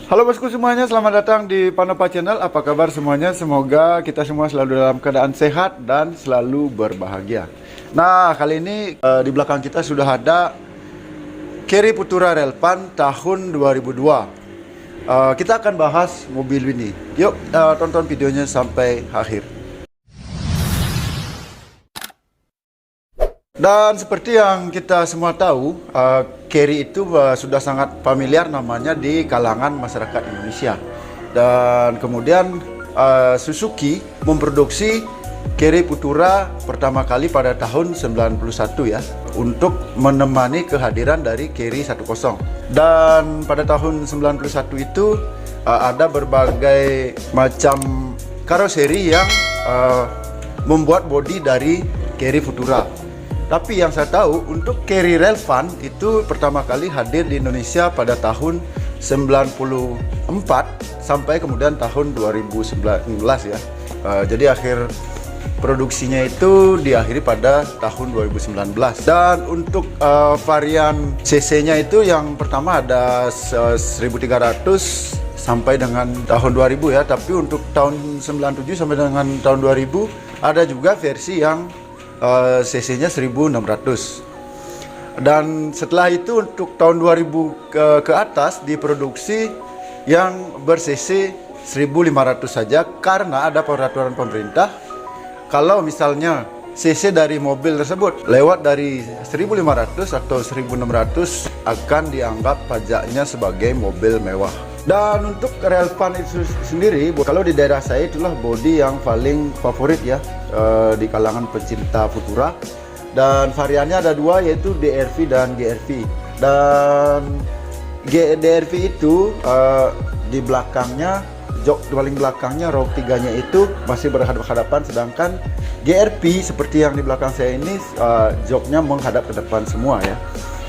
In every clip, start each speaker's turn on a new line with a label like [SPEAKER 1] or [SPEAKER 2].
[SPEAKER 1] Halo bosku semuanya, selamat datang di Panova Channel. Apa kabar semuanya? Semoga kita semua selalu dalam keadaan sehat dan selalu berbahagia. Nah, kali ini di belakang kita sudah ada Chery Futura Railvan tahun 2002. Kita akan bahas mobil ini. Yuk, tonton videonya sampai akhir. Dan seperti yang kita semua tahu, Chery itu sudah sangat familiar namanya di kalangan masyarakat Indonesia. Dan kemudian Suzuki memproduksi Chery Futura pertama kali pada tahun 91 ya, untuk menemani kehadiran dari Chery 10. Dan pada tahun 91 itu ada berbagai macam karoseri yang membuat bodi dari Chery Futura. Tapi yang saya tahu untuk Chery Railvan itu pertama kali hadir di Indonesia pada tahun 94 sampai kemudian tahun 2019 ya. Jadi akhir produksinya itu diakhiri pada tahun 2019. Dan untuk varian cc-nya itu yang pertama ada 1300 sampai dengan tahun 2000 ya. Tapi untuk tahun 97 sampai dengan tahun 2000 ada juga versi yang cc-nya 1600. Dan setelah itu untuk tahun 2000 ke atas diproduksi yang ber-cc 1500 saja, karena ada peraturan pemerintah kalau misalnya cc dari mobil tersebut lewat dari 1500 atau 1600 akan dianggap pajaknya sebagai mobil mewah. Dan untuk Railvan itu sendiri, kalau di daerah saya itulah bodi yang paling favorit ya di kalangan pecinta Futura. Dan variannya ada dua, yaitu DRV dan GRV. Dan DRV itu di belakangnya, jok paling belakangnya, row 3-nya itu masih berhadapan-hadapan, sedangkan GRV seperti yang di belakang saya ini joknya menghadap ke depan semua ya.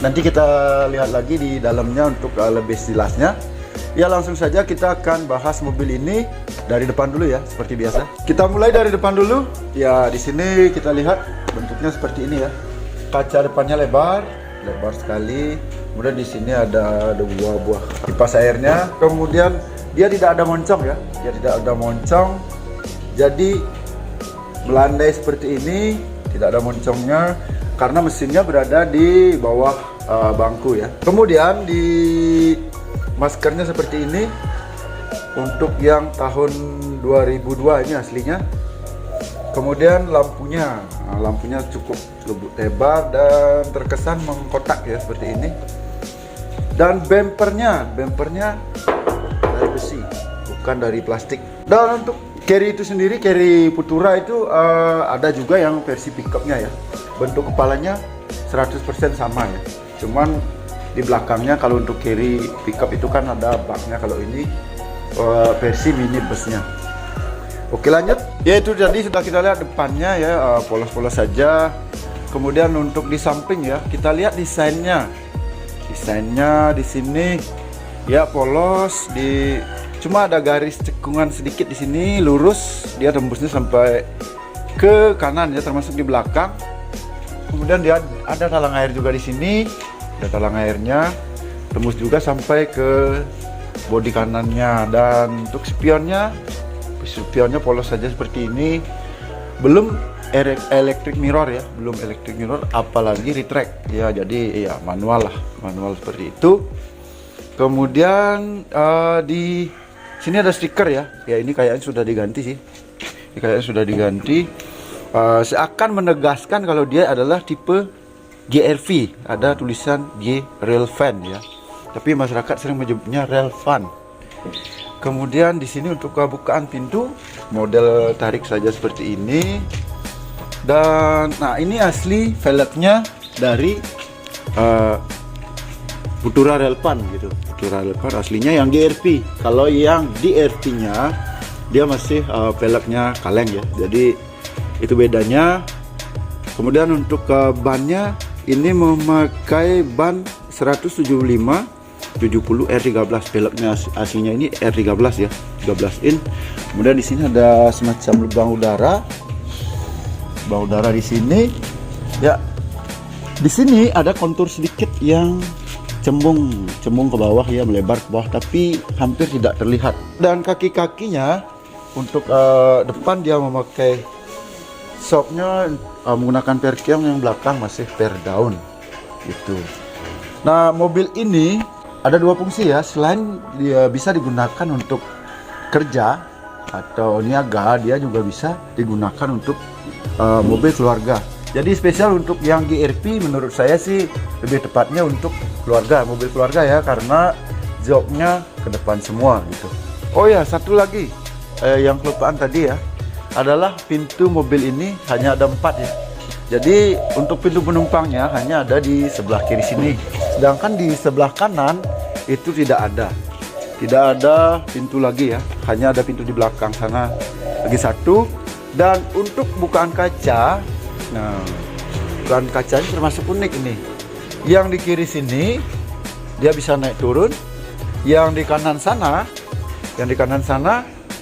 [SPEAKER 1] Nanti kita lihat lagi di dalamnya untuk lebih jelasnya. Ya, langsung saja kita akan bahas mobil ini dari depan dulu ya, seperti biasa. Kita mulai dari depan dulu. Ya, di sini kita lihat bentuknya seperti ini ya. Kaca depannya lebar sekali. Kemudian di sini ada dua buah kipas airnya. Kemudian dia tidak ada moncong ya. Dia tidak ada moncong. Jadi melandai seperti ini, tidak ada moncongnya karena mesinnya berada di bawah bangku ya. Kemudian di maskernya seperti ini untuk yang tahun 2002 ini aslinya. Kemudian lampunya cukup lebar dan terkesan mengkotak ya, seperti ini. Dan bempernya dari besi, bukan dari plastik. Dan untuk Chery itu sendiri, Chery Futura itu ada juga yang versi pickupnya ya. Bentuk kepalanya 100% sama ya, cuman di belakangnya kalau untuk Chery pickup itu kan ada baknya, kalau ini versi minibusnya. Oke, lanjut. Ya, itu tadi sudah kita lihat depannya ya, polos-polos saja. Kemudian untuk di samping ya, kita lihat desainnya di sini ya, polos, cuma ada garis cekungan sedikit di sini, lurus, dia tembusnya sampai ke kanan ya, termasuk di belakang. Kemudian dia ada talang air juga di sini. Ada talang airnya, tembus juga sampai ke bodi kanannya. Dan untuk spionnya polos saja seperti ini. Belum electric mirror ya, apalagi retract ya. Jadi ya manual seperti itu. Kemudian di sini ada stiker ya. Ya, ini kayaknya sudah diganti sih. Seakan menegaskan kalau dia adalah tipe GRV, ada tulisan G Railvan ya, tapi masyarakat sering menyebutnya Railvan. Kemudian di sini untuk bukaan pintu, model tarik saja seperti ini. Dan nah, ini asli velgnya dari Futura Railvan gitu. Futura Railvan aslinya yang GRV. Kalau yang DRV-nya dia masih velgnya kaleng ya. Jadi itu bedanya. Kemudian untuk bannya ini memakai ban 175 70 R13, velgnya aslinya ini R13 ya, 13 in. Kemudian di sini ada semacam lubang udara di sini. Ya, di sini ada kontur sedikit yang cembung ke bawah ya, melebar ke bawah, tapi hampir tidak terlihat. Dan kaki-kakinya untuk depan dia memakai shocknya menggunakan per kiong, yang belakang masih per daun gitu. Nah, mobil ini ada dua fungsi ya. Selain dia bisa digunakan untuk kerja atau niaga, dia juga bisa digunakan untuk mobil keluarga. Jadi spesial untuk yang GRP menurut saya sih lebih tepatnya untuk keluarga, mobil keluarga ya, karena joknya ke depan semua gitu. Oh ya, satu lagi yang kelupaan tadi ya, adalah pintu mobil ini hanya ada 4 ya. Jadi untuk pintu penumpangnya hanya ada di sebelah kiri sini, sedangkan di sebelah kanan itu tidak ada pintu lagi ya, hanya ada pintu di belakang sana lagi satu. Dan untuk bukaan kaca, nah bukaan kacanya termasuk unik ini. Yang di kiri sini dia bisa naik turun, yang di kanan sana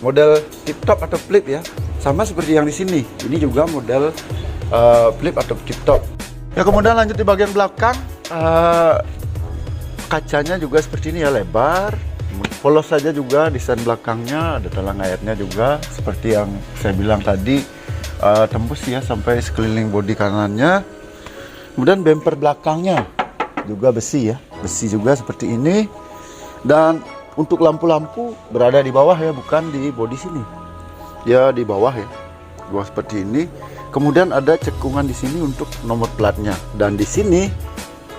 [SPEAKER 1] model tip top atau flip ya, sama seperti yang di sini. Ini juga model flip atau tip top. Ya, kemudian lanjut di bagian belakang, kacanya juga seperti ini ya, lebar, polos saja juga. Desain belakangnya ada talang airnya juga seperti yang saya bilang tadi, tembus ya sampai sekeliling bodi kanannya. Kemudian bumper belakangnya juga besi ya, besi juga seperti ini. Dan untuk lampu-lampu berada di bawah ya, bukan di bodi sini ya, di bawah ya, bawah seperti ini. Kemudian ada cekungan di sini untuk nomor platnya, dan di sini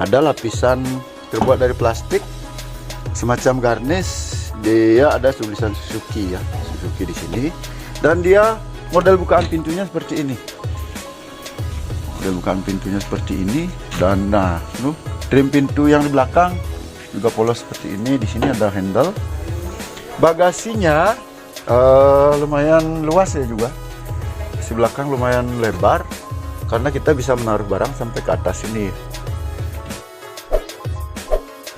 [SPEAKER 1] ada lapisan terbuat dari plastik semacam garnish. Dia ada tulisan Suzuki ya, Suzuki di sini. Dan dia model bukaan pintunya seperti ini. Model bukaan pintunya seperti ini. Dan nah, trim pintu yang di belakang juga polos seperti ini. Di sini ada handle. Bagasinya lumayan luas ya juga. Di belakang lumayan lebar karena kita bisa menaruh barang sampai ke atas ini.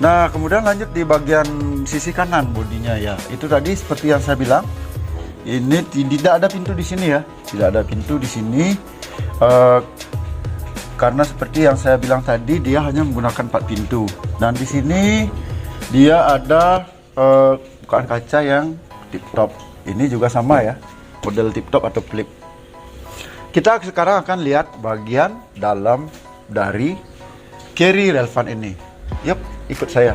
[SPEAKER 1] Nah, kemudian lanjut di bagian sisi kanan bodinya ya. Itu tadi seperti yang saya bilang, ini tidak ada pintu di sini ya, tidak ada pintu di sini. Karena seperti yang saya bilang tadi, dia hanya menggunakan 4 pintu. Dan di sini dia ada bukaan kaca yang tip top. Ini juga sama ya, model tip top atau flip. Kita sekarang akan lihat bagian dalam dari carry Relvan ini. Yap, ikut saya.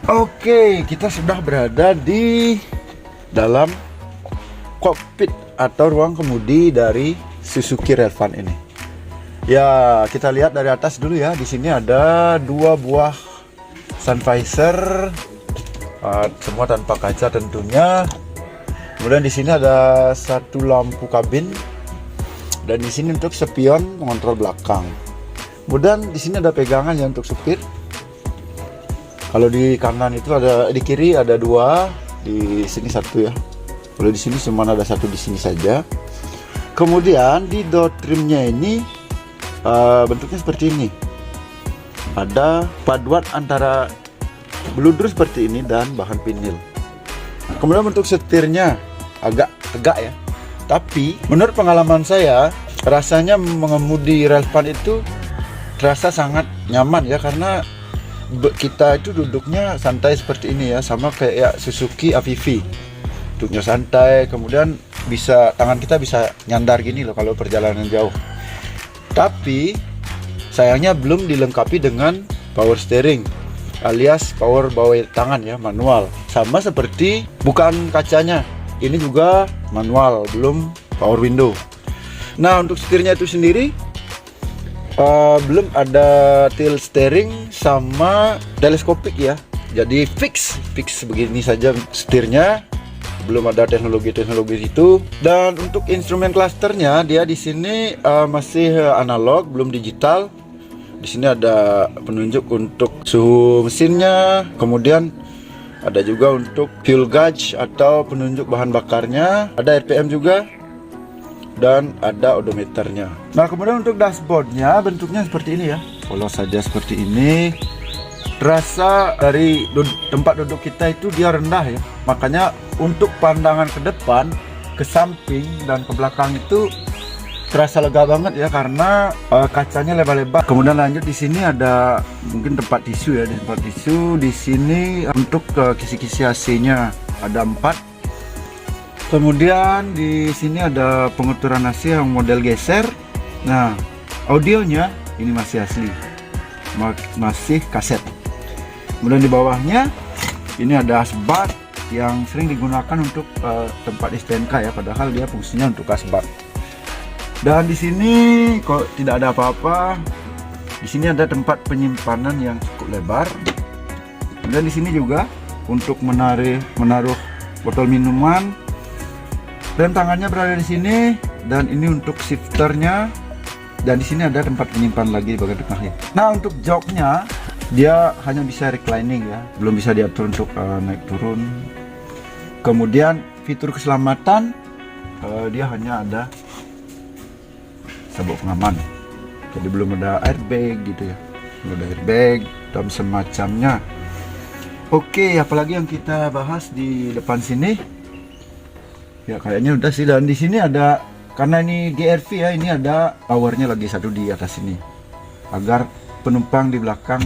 [SPEAKER 1] Oke, kita sudah berada di dalam kokpit atau ruang kemudi dari Suzuki Relvan ini. Ya, kita lihat dari atas dulu ya. Di sini ada 2 buah sun visor, semua tanpa kaca tentunya. Kemudian di sini ada 1 lampu kabin. Dan di sini untuk spion pengontrol belakang. Kemudian di sini ada pegangan ya untuk supir. Kalau di kanan itu ada, di kiri ada 2, di sini 1 ya. Kalau di sini cuma ada 1 di sini saja. Kemudian di door trimnya ini bentuknya seperti ini. Ada paduan antara bludur seperti ini dan bahan vinil. Kemudian bentuk setirnya agak tegak ya. Tapi menurut pengalaman saya, rasanya mengemudi Relvan itu terasa sangat nyaman ya, karena kita itu duduknya santai seperti ini ya, sama kayak Suzuki AVV. Duduknya santai, kemudian tangan kita bisa nyandar gini loh kalau perjalanan jauh. Tapi sayangnya belum dilengkapi dengan power steering alias power bawah tangan ya, manual. Sama seperti bukan kacanya. Ini juga manual, belum power window. Nah, untuk setirnya itu sendiri belum ada tilt steering sama teleskopik ya. Jadi fix begini saja setirnya. Belum ada teknologi itu. Dan untuk instrumen klasternya, dia di sini masih analog, belum digital. Di sini ada penunjuk untuk suhu mesinnya, kemudian ada juga untuk fuel gauge atau penunjuk bahan bakarnya, ada RPM juga, dan ada odometernya. Nah, kemudian untuk dashboardnya bentuknya seperti ini ya, polos saja seperti ini. Rasa dari tempat duduk kita itu dia rendah ya, makanya untuk pandangan ke depan, ke samping dan ke belakang itu terasa lega banget ya karena kacanya lebar-lebar. Kemudian lanjut di sini ada mungkin tempat tisu ya, tempat tisu di sini untuk kisi-kisi AC-nya ada 4. Kemudian di sini ada penguturan AC yang model geser. Nah, audionya ini masih asli, masih kaset. Kemudian di bawahnya ini ada asbak yang sering digunakan untuk tempat STNK ya, padahal dia fungsinya untuk asbak. Dan di sini kok tidak ada apa-apa. Di sini ada tempat penyimpanan yang cukup lebar. Dan di sini juga untuk menaruh botol minuman. Rem tangannya berada di sini, dan ini untuk shifternya. Dan di sini ada tempat penyimpan lagi di bagian tengahnya. Nah, untuk joknya dia hanya bisa reclining ya, belum bisa diatur untuk naik turun. Kemudian fitur keselamatan dia hanya ada sabuk pengaman, jadi belum ada airbag gitu ya, belum ada airbag dan semacamnya. Oke, apalagi yang kita bahas di depan sini? Ya kayaknya udah sih. Dan di sini ada, karena ini GRV ya, ini ada powernya lagi satu di atas ini agar penumpang di belakang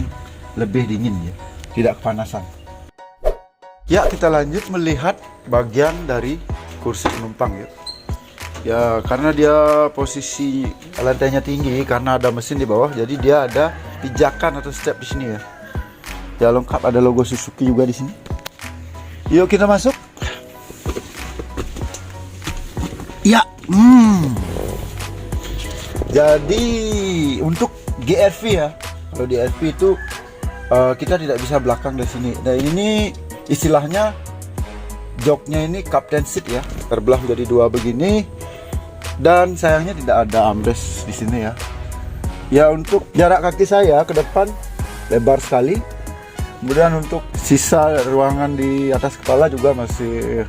[SPEAKER 1] lebih dingin ya, tidak kepanasan. Ya, kita lanjut melihat bagian dari kursi penumpang ya. Ya, karena dia posisi lantainya tinggi karena ada mesin di bawah, jadi dia ada pijakan atau step di sini ya. Ya, lengkap ada logo Suzuki juga di sini. Yuk kita masuk. Ya, jadi untuk GRV ya, kalau di GRV itu kita tidak bisa belakang dari sini. Nah, ini istilahnya joknya ini captain seat ya, terbelah menjadi 2 begini. Dan sayangnya tidak ada armrest di sini ya. Ya, untuk jarak kaki saya ke depan lebar sekali. Kemudian untuk sisa ruangan di atas kepala juga masih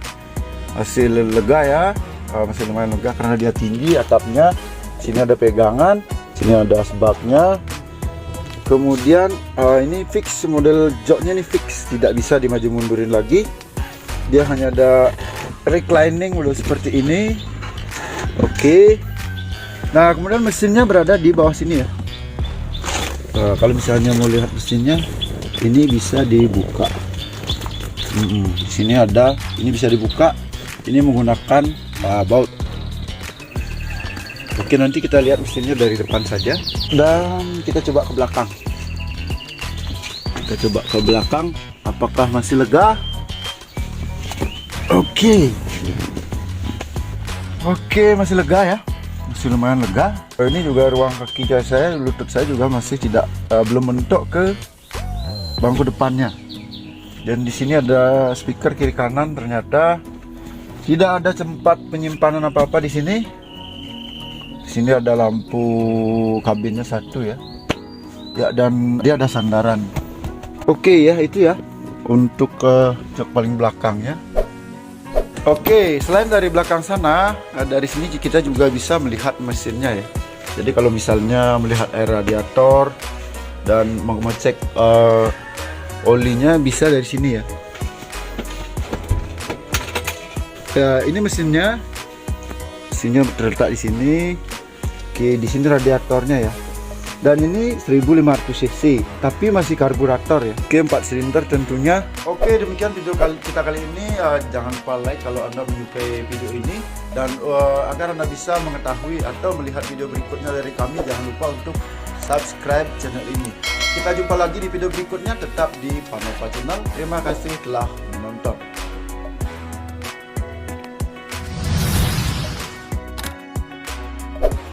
[SPEAKER 1] lega ya. Masih lumayan lega karena dia tinggi atapnya. Sini ada pegangan, sini ada asbaknya. Kemudian ini fix, model joknya ini fix, tidak bisa dimaju mundurin lagi. Dia hanya ada reclining model seperti ini. Oke. Nah, kemudian mesinnya berada di bawah sini ya. Kalau misalnya mau lihat mesinnya, ini bisa dibuka. Di sini ada, ini bisa dibuka. Ini menggunakan baut. Oke, nanti kita lihat mesinnya dari depan saja. Dan kita coba ke belakang. Kita coba ke belakang, apakah masih lega? Oke, masih lega ya. Masih lumayan lega. Ini juga ruang kaki saya, lutut saya juga masih belum mentok ke bangku depannya. Dan di sini ada speaker kiri kanan, ternyata tidak ada tempat penyimpanan apa-apa di sini. Di sini ada lampu kabinnya 1 ya. Ya, dan dia ada sandaran. Oke ya, itu ya untuk jok paling belakang ya. Oke, selain dari belakang sana, dari sini kita juga bisa melihat mesinnya ya. Jadi kalau misalnya melihat air radiator dan mau ngecek olinya bisa dari sini ya. Ya, ini mesinnya terletak di sini. Oke, di sini radiatornya ya. Dan ini 1500 cc, tapi masih karburator ya. Oke, 4 silinder tentunya. Oke, demikian video kita kali ini. Jangan lupa like kalau Anda menyukai video ini, dan agar Anda bisa mengetahui atau melihat video berikutnya dari kami, jangan lupa untuk subscribe channel ini. Kita jumpa lagi di video berikutnya, tetap di Panova Channel. Terima kasih telah menonton.